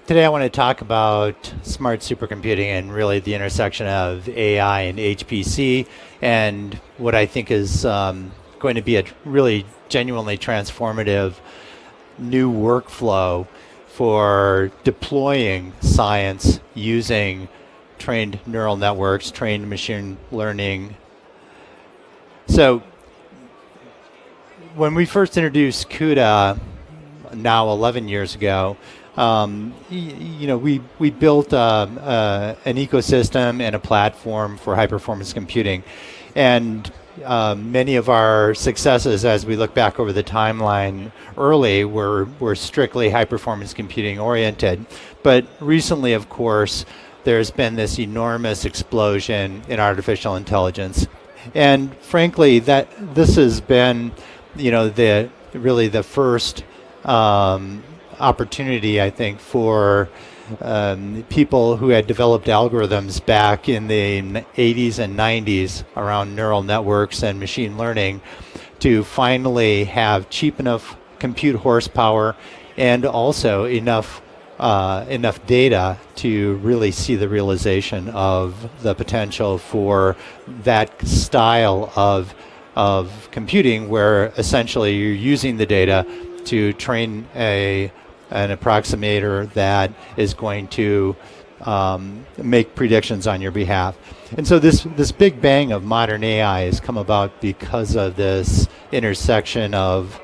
Today I want to talk about smart supercomputing and really the intersection of AI and HPC and what I think is going to be a really genuinely transformative new workflow for deploying science using trained neural networks, trained machine learning. So when we first introduced CUDA, now 11 years ago, we built an ecosystem and a platform for high-performance computing. And many of our successes, as we look back over the timeline early, were strictly high-performance computing oriented. But recently, of course, there's been this enormous explosion in artificial intelligence. And frankly, that this has been, the first opportunity, I think, for people who had developed algorithms back in the 80s and 90s around neural networks and machine learning to finally have cheap enough compute horsepower and also enough data to really see the realization of the potential for that style of computing, where essentially you're using the data to train an approximator that is going to make predictions on your behalf. And so this big bang of modern AI has come about because of this intersection of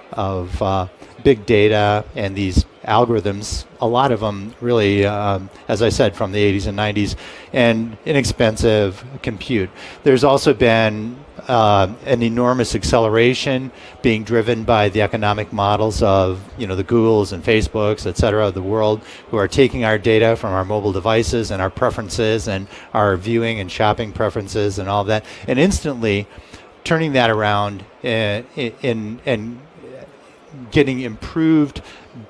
big data and these algorithms, a lot of them really, as I said, from the 80s and 90s, and inexpensive compute. There's also been an enormous acceleration being driven by the economic models of the Googles and Facebooks, et cetera, of the world, who are taking our data from our mobile devices and our preferences and our viewing and shopping preferences and all that, and instantly turning that around and getting improved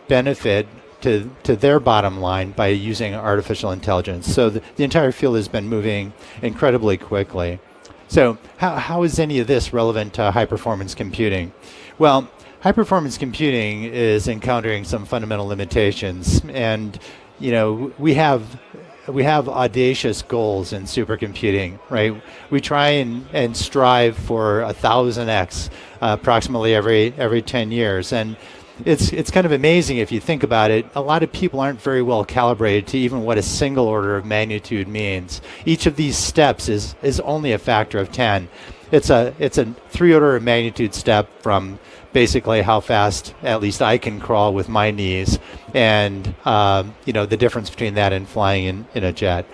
benefit to their bottom line by using artificial intelligence. So the entire field has been moving incredibly quickly. So how is any of this relevant to high-performance computing? Well, high-performance computing is encountering some fundamental limitations, and we have audacious goals in supercomputing, right? We try and strive for 1,000x approximately every 10 years, and it's kind of amazing if you think about it. A lot of people aren't very well calibrated to even what a single order of magnitude means. Each of these steps is only a factor of 10. It's a 3 order of magnitude step from basically how fast at least I can crawl with my knees, and the difference between that and flying in a jet.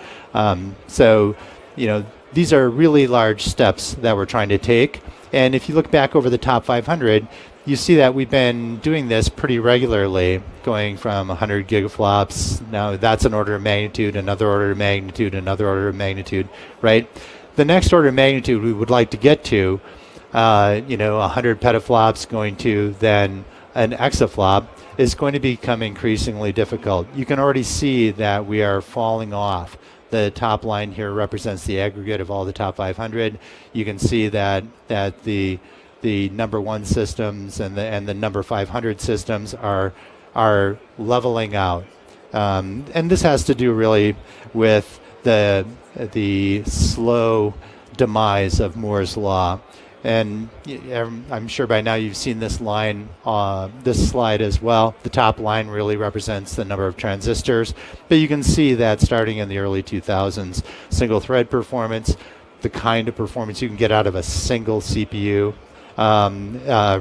These are really large steps that we're trying to take. And if you look back over the top 500, you see that we've been doing this pretty regularly, going from 100 gigaflops. Now that's an order of magnitude, another order of magnitude, another order of magnitude, right? The next order of magnitude we would like to get to, 100 petaflops going to then an exaflop, is going to become increasingly difficult. You can already see that we are falling off. The top line here represents the aggregate of all the top 500. You can see that the number 1 systems and the number 500 systems are leveling out, and this has to do really with the slow demise of Moore's law. And I'm sure by now you've seen this line, this slide as well. The top line really represents the number of transistors, but you can see that starting in the early 2000s, single thread performance, the kind of performance you can get out of a single CPU,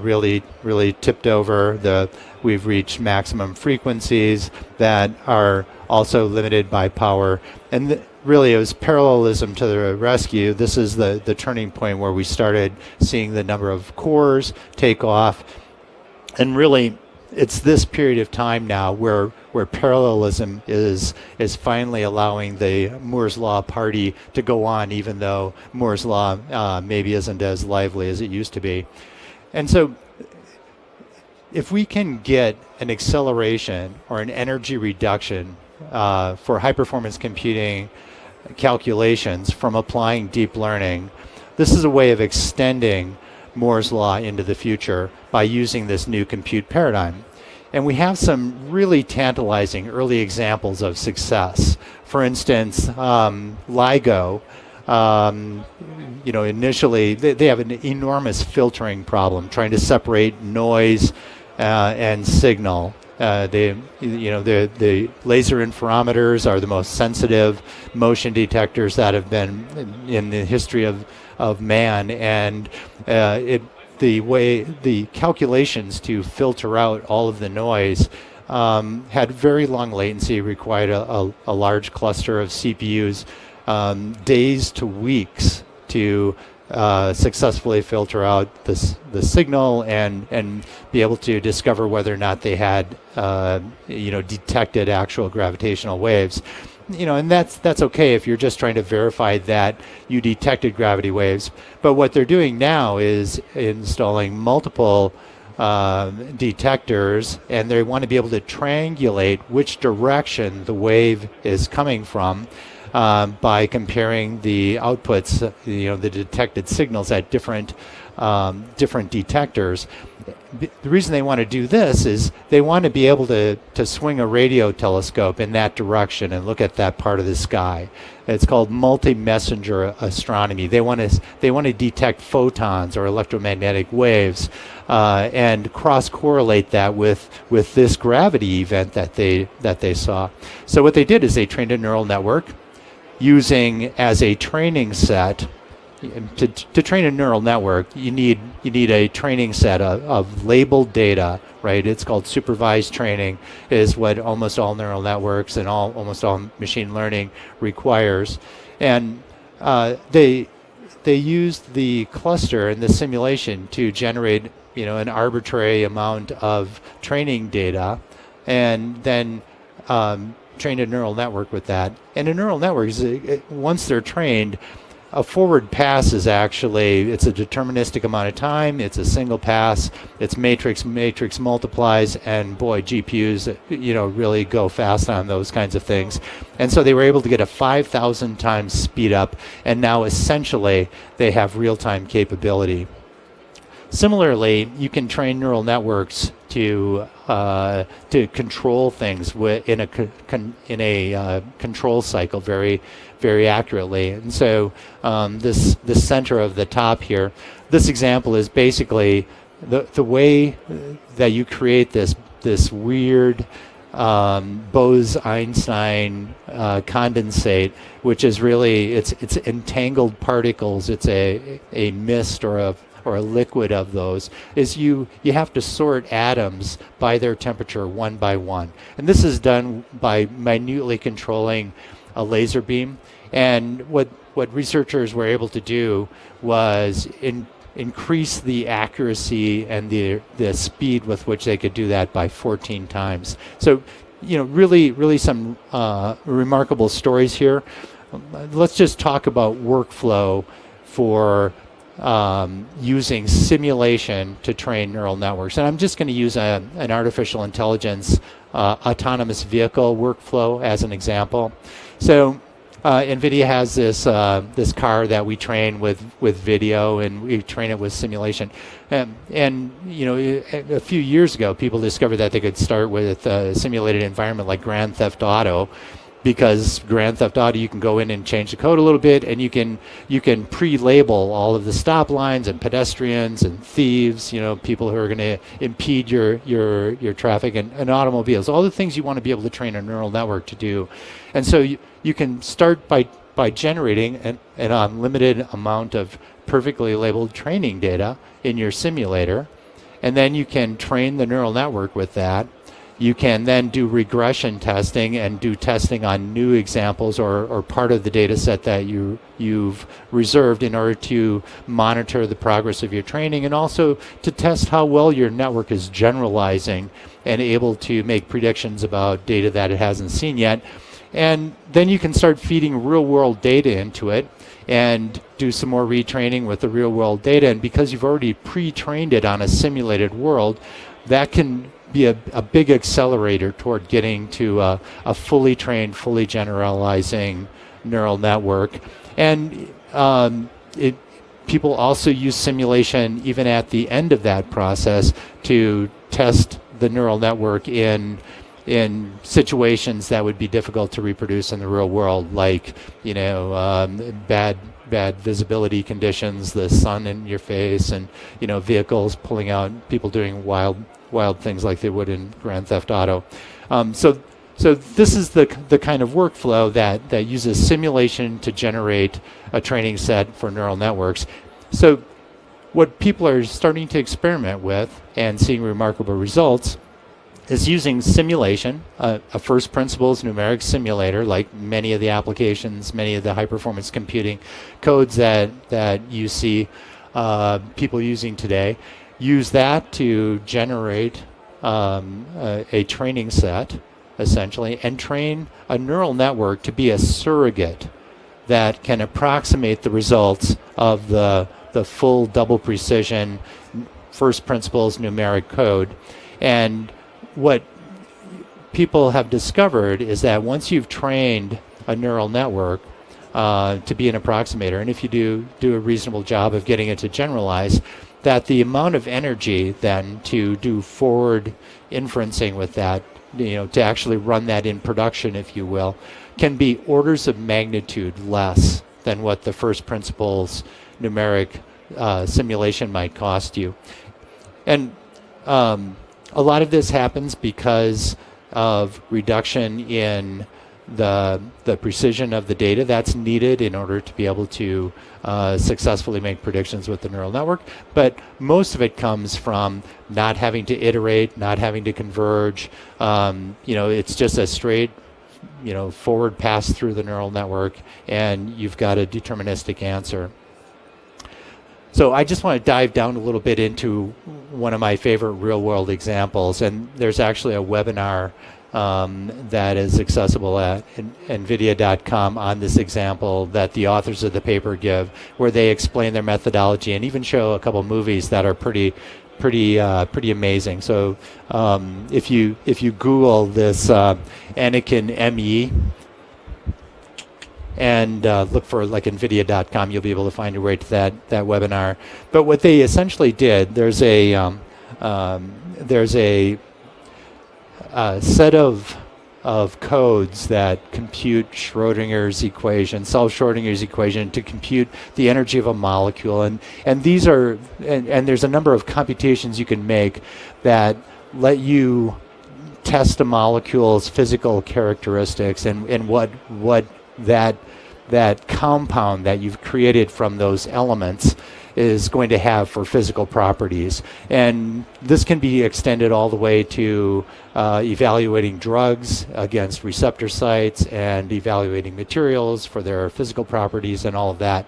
really tipped over. We've reached maximum frequencies that are also limited by power, and really it was parallelism to the rescue. This is the turning point where we started seeing the number of cores take off, and really it's this period of time now where parallelism is finally allowing the Moore's law party to go on, even though Moore's law maybe isn't as lively as it used to be. And so if we can get an acceleration or an energy reduction for high-performance computing calculations from applying deep learning, this is a way of extending Moore's law into the future by using this new compute paradigm. And we have some really tantalizing early examples of success. For instance, LIGO, initially they have an enormous filtering problem, trying to separate noise and signal. The laser interferometers are the most sensitive motion detectors that have been in the history of man, and the calculations to filter out all of the noise had very long latency, required a large cluster of CPUs, days to weeks to successfully filter out the signal and be able to discover whether or not they had detected actual gravitational waves. And that's okay if you're just trying to verify that you detected gravity waves. But what they're doing now is installing multiple detectors, and they want to be able to triangulate which direction the wave is coming from by comparing the outputs, the detected signals at different detectors. The reason they want to do this is they want to be able to swing a radio telescope in that direction and look at that part of the sky. It's called multi-messenger astronomy. They want to detect photons or electromagnetic waves and cross-correlate that with this gravity event that they saw. So what they did is they trained a neural network using as a training set. To train a neural network, you need a training set of labeled data, right? It's called supervised training, is what almost all neural networks and almost all machine learning requires. And they used the cluster and the simulation to generate an arbitrary amount of training data, and then trained a neural network with that. And a neural network is, once they're trained, a forward pass is actually, it's a deterministic amount of time, it's a single pass, it's matrix multiplies, and boy, GPUs, really go fast on those kinds of things. And so they were able to get a 5,000 times speed up, and now essentially they have real-time capability. Similarly, you can train neural networks to control things in a control cycle very, very accurately. And so this center of the top here, this example is basically the way that you create this weird Bose-Einstein condensate, which is really it's entangled particles. It's a mist or a liquid of those, is you have to sort atoms by their temperature one by one. And this is done by minutely controlling a laser beam. And what researchers were able to do was increase the accuracy and the speed with which they could do that by 14 times. So, really some remarkable stories here. Let's just talk about workflow for using simulation to train neural networks. And I'm just going to use an artificial intelligence autonomous vehicle workflow as an example. So NVIDIA has this car that we train with video, and we train it with simulation. And a few years ago, people discovered that they could start with a simulated environment like Grand Theft Auto, because Grand Theft Auto, you can go in and change the code a little bit, and you can pre-label all of the stop lines and pedestrians and thieves, people who are going to impede your traffic, and automobiles, all the things you want to be able to train a neural network to do. And so you can start by generating an unlimited amount of perfectly labeled training data in your simulator, and then you can train the neural network with that. You can then do regression testing and do testing on new examples or part of the data set that you've reserved in order to monitor the progress of your training, and also to test how well your network is generalizing and able to make predictions about data that it hasn't seen yet. And then you can start feeding real-world data into it and do some more retraining with the real-world data. And because you've already pre-trained it on a simulated world, that can be a big accelerator toward getting to a fully trained, fully generalizing neural network. And people also use simulation even at the end of that process to test the neural network in situations that would be difficult to reproduce in the real world, like bad visibility conditions, the sun in your face, and vehicles pulling out, people doing wild things like they would in Grand Theft Auto. So this is the kind of workflow that uses simulation to generate a training set for neural networks. So what people are starting to experiment with and seeing remarkable results is using simulation, a first principles numeric simulator, like many of the applications, many of the high performance computing codes that you see people using today. Use that to generate a training set, essentially, and train a neural network to be a surrogate that can approximate the results of the full double precision first principles numeric code. And what people have discovered is that once you've trained a neural network to be an approximator, and if you do a reasonable job of getting it to generalize, that the amount of energy then to do forward inferencing with that, to actually run that in production, if you will, can be orders of magnitude less than what the first principles numeric simulation might cost you. And a lot of this happens because of reduction in the precision of the data that's needed in order to be able to successfully make predictions with the neural network. But most of it comes from not having to iterate, not having to converge. It's just a straight forward pass through the neural network, and you've got a deterministic answer. So I just want to dive down a little bit into one of my favorite real-world examples, and there's actually a webinar that is accessible at nvidia.com on this example that the authors of the paper give, where they explain their methodology and even show a couple movies that are pretty amazing. So if you Google this Anakin ME and look for like nvidia.com, you'll be able to find your way to that webinar. But what they essentially did, there's a set of codes that compute Schrodinger's equation, solve Schrodinger's equation to compute the energy of a molecule, and these are and there's a number of computations you can make that let you test a molecule's physical characteristics and what that compound that you've created from those elements is going to have for physical properties. And this can be extended all the way to evaluating drugs against receptor sites and evaluating materials for their physical properties and all of that.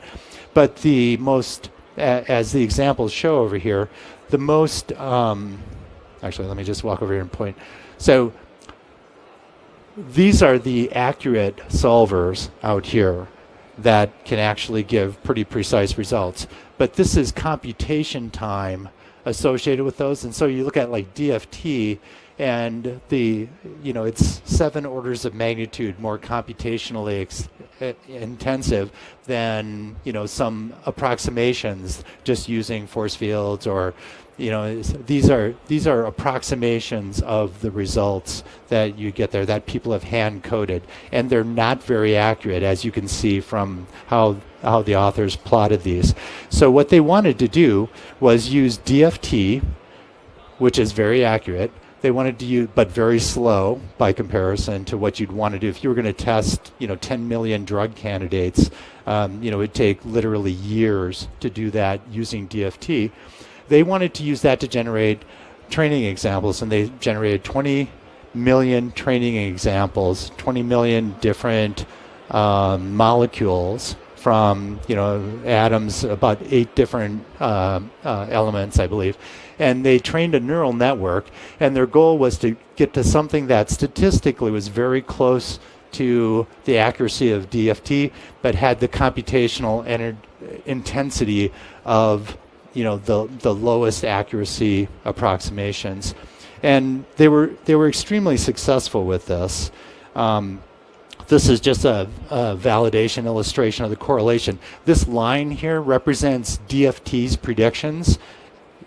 But the most, as the examples show over here, the most, actually let me just walk over here and point. So these are the accurate solvers out here that can actually give pretty precise results. But this is computation time associated with those. And so you look at like DFT, and it's 7 orders of magnitude more computationally intensive than some approximations just using force fields, or these are approximations of the results that you get there that people have hand coded, and they're not very accurate, as you can see from how the authors plotted these. So what they wanted to do was use DFT, which is very accurate. They wanted to use, but very slow by comparison to what you'd want to do if you were going to test 10 million drug candidates. It'd take literally years to do that using DFT. They wanted to use that to generate training examples, and they generated 20 million training examples, 20 million different molecules from atoms, about 8 different elements, I believe. And they trained a neural network, and their goal was to get to something that statistically was very close to the accuracy of DFT, but had the computational intensity of the lowest accuracy approximations. And they were extremely successful with this. This is just a validation illustration of the correlation. This line here represents DFT's predictions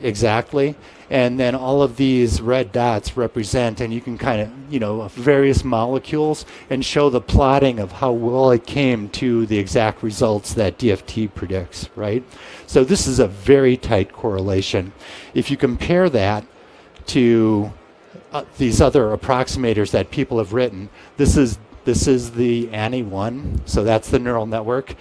exactly. And then all of these red dots represent, and you can kind of, various molecules and show the plotting of how well it came to the exact results that DFT predicts, right? So this is a very tight correlation. If you compare that to these other approximators that people have written, this is the ANI1, so that's the neural network.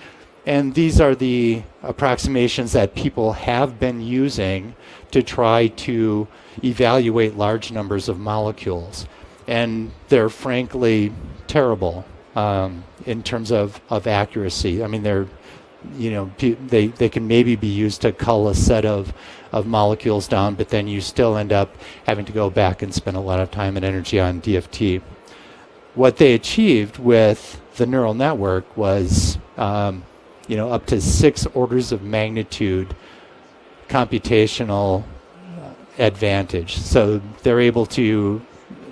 And these are the approximations that people have been using to try to evaluate large numbers of molecules. And they're frankly terrible in terms of accuracy. I mean, they can maybe be used to cull a set of molecules down, but then you still end up having to go back and spend a lot of time and energy on DFT. What they achieved with the neural network was up to 6 orders of magnitude computational advantage. So they're able to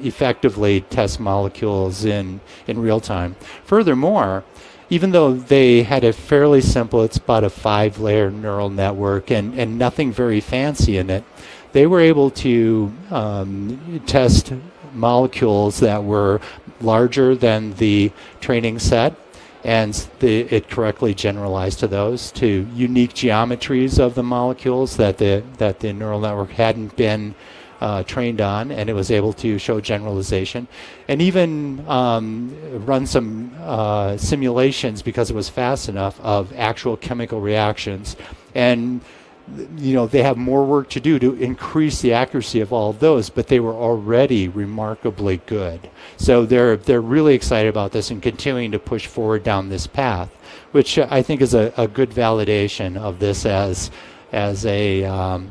effectively test molecules in real time. Furthermore, even though they had a fairly simple, it's about a 5-layer neural network and nothing very fancy in it, they were able to test molecules that were larger than the training set, and it correctly generalized to those, to unique geometries of the molecules that the neural network hadn't been trained on, and it was able to show generalization, and even run some simulations, because it was fast enough, of actual chemical reactions. And they have more work to do to increase the accuracy of all of those, but they were already remarkably good. So they're really excited about this and continuing to push forward down this path, which I think is a good validation of this as a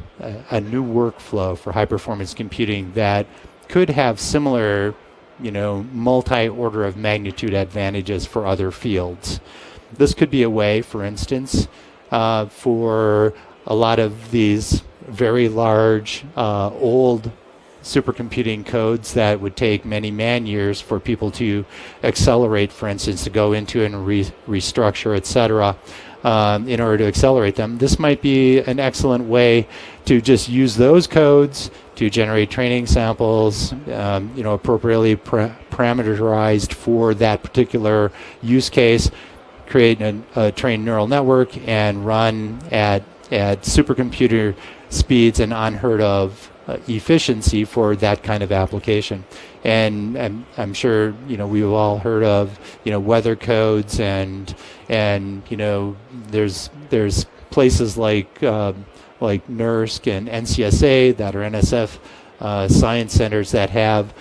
new workflow for high performance computing that could have similar, multi-order of magnitude advantages for other fields. This could be a way, for instance, for a lot of these very large, old supercomputing codes that would take many man-years for people to accelerate, for instance, to go into and restructure, etc., in order to accelerate them. This might be an excellent way to just use those codes to generate training samples, appropriately parameterized for that particular use case, create a trained neural network, and run at supercomputer speeds and unheard of efficiency for that kind of application. And I'm sure we've all heard of weather codes, and there's places like NERSC and NCSA that are NSF science centers that have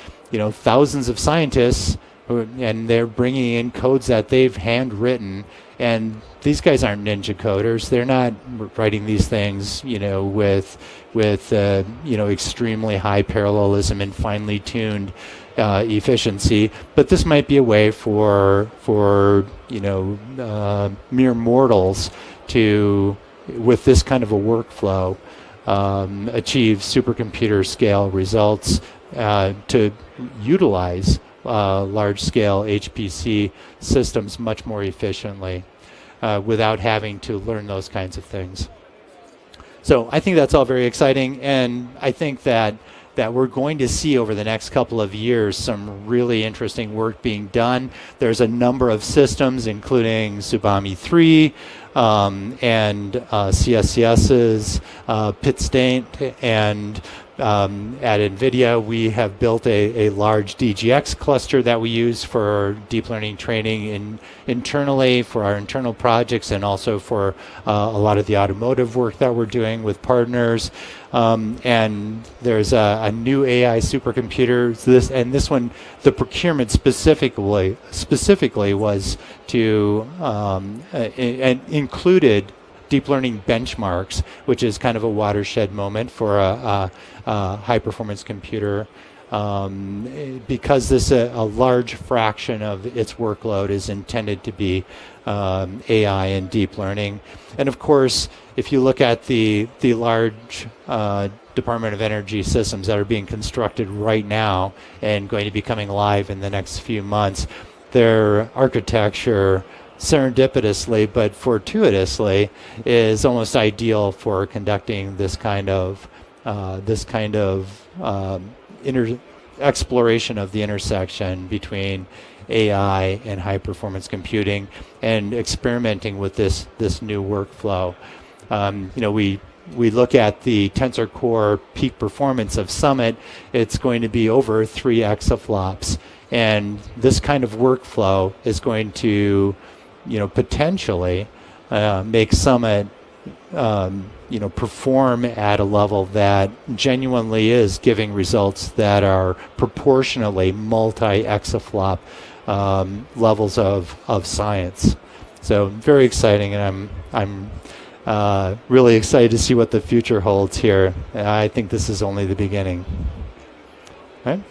thousands of scientists and they're bringing in codes that they've handwritten. And these guys aren't ninja coders. They're not writing these things, with extremely high parallelism and finely tuned efficiency. But this might be a way for mere mortals to, with this kind of a workflow, achieve supercomputer scale results to utilize large-scale HPC systems much more efficiently without having to learn those kinds of things. So I think that's all very exciting, and I think that we're going to see over the next couple of years some really interesting work being done. There's a number of systems, including Tsubame 3 and CSCS's Pit State, and at NVIDIA, we have built a large DGX cluster that we use for deep learning training internally for our internal projects, and also for a lot of the automotive work that we're doing with partners. And there's a new AI supercomputer. This one, the procurement specifically was to and included deep learning benchmarks, which is kind of a watershed moment for a high-performance computer, because a large fraction of its workload is intended to be AI and deep learning. And of course, if you look at the large Department of Energy systems that are being constructed right now and going to be coming live in the next few months, their architecture, serendipitously but fortuitously, is almost ideal for conducting this kind of this kind of exploration of the intersection between AI and high performance computing, and experimenting with this new workflow. We look at the Tensor Core peak performance of Summit. It's going to be over 3 exaflops, and this kind of workflow is going to, potentially make Summit, perform at a level that genuinely is giving results that are proportionally multi-exaflop levels of science. So very exciting, and I'm really excited to see what the future holds here. I think this is only the beginning. Right?